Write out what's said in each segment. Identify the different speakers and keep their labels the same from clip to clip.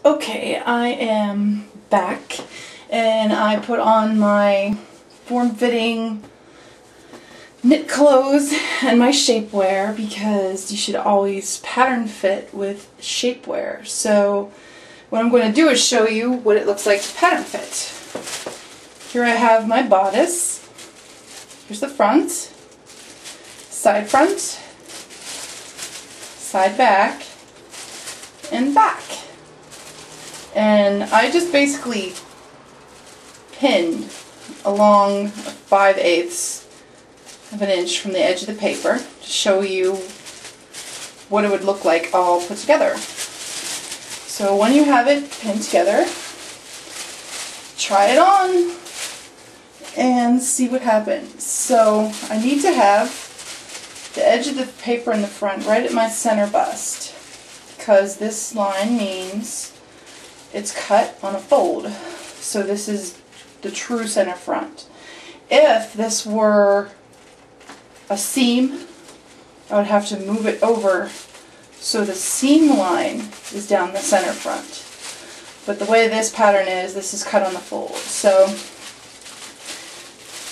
Speaker 1: Okay, I am back and I put on my form-fitting knit clothes and my shapewear because you should always pattern fit with shapewear. So what I'm going to do is show you what it looks like to pattern fit. Here I have my bodice. Here's the front, side front, side back, and back. And I just basically pinned along 5/8 of an inch from the edge of the paper to show you what it would look like all put together. So when you have it pinned together, try it on and see what happens. So I need to have the edge of the paper in the front right at my center bust, because this line means it's cut on a fold. So this is the true center front. If this were a seam, I would have to move it over so the seam line is down the center front. But the way this pattern is, this is cut on the fold. So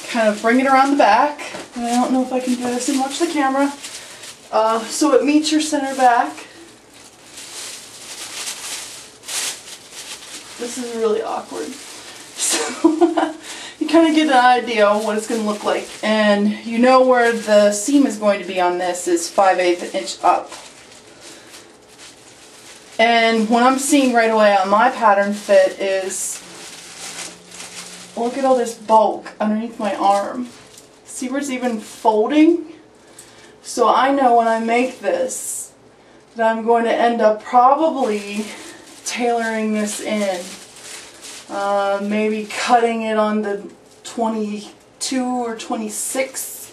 Speaker 1: kind of bring it around the back. And I don't know if I can do this and watch the camera. So it meets your center back. This is really awkward. So you kind of get an idea of what it's going to look like. And you know where the seam is going to be on this is 5/8 inch up. And what I'm seeing right away on my pattern fit is, look at all this bulk underneath my arm. See where it's even folding? So I know when I make this that I'm going to end up probably tailoring this in. Maybe cutting it on the 22 or 26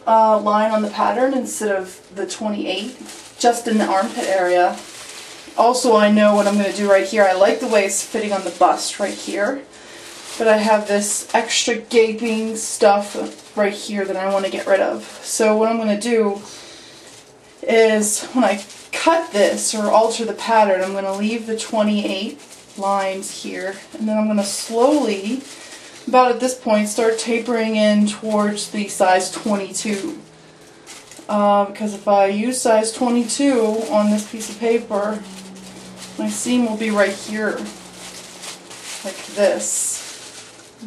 Speaker 1: line on the pattern instead of the 28, just in the armpit area. Also, I know what I'm going to do right here. I like the way it's fitting on the bust right here, but I have this extra gaping stuff right here that I want to get rid of. So what I'm going to do is, when I cut this or alter the pattern, I'm going to leave the 28 lines here, and then I'm going to slowly, about at this point, start tapering in towards the size 22. Because if I use size 22 on this piece of paper, my seam will be right here, like this.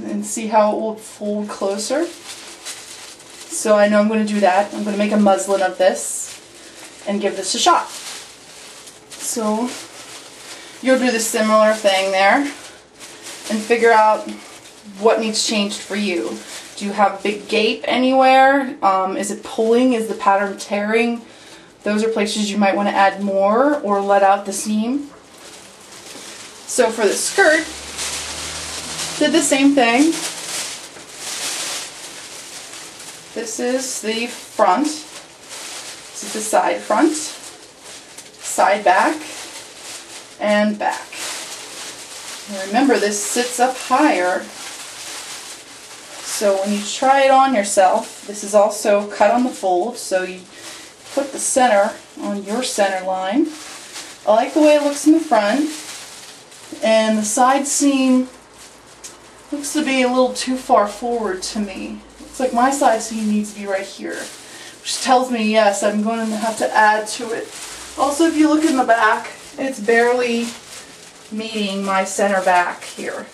Speaker 1: And see how it will fold closer? So I know I'm going to do that. I'm going to make a muslin of this and give this a shot. So you'll do the similar thing there and figure out what needs changed for you. Do you have a big gape anywhere? Is it pulling? Is the pattern tearing? Those are places you might want to add more or let out the seam. So for the skirt, did the same thing. This is the front. This is the side front, side back, and back. And remember, this sits up higher, so when you try it on yourself, this is also cut on the fold, so you put the center on your center line. I like the way it looks in the front, and the side seam looks to be a little too far forward to me. Looks like my side seam needs to be right here, which tells me, yes, I'm going to have to add to it. Also, if you look in the back, it's barely meeting my center back here.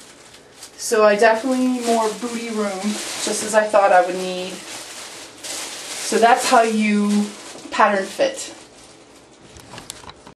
Speaker 1: So I definitely need more booty room, just as I thought I would need. So that's how you pattern fit.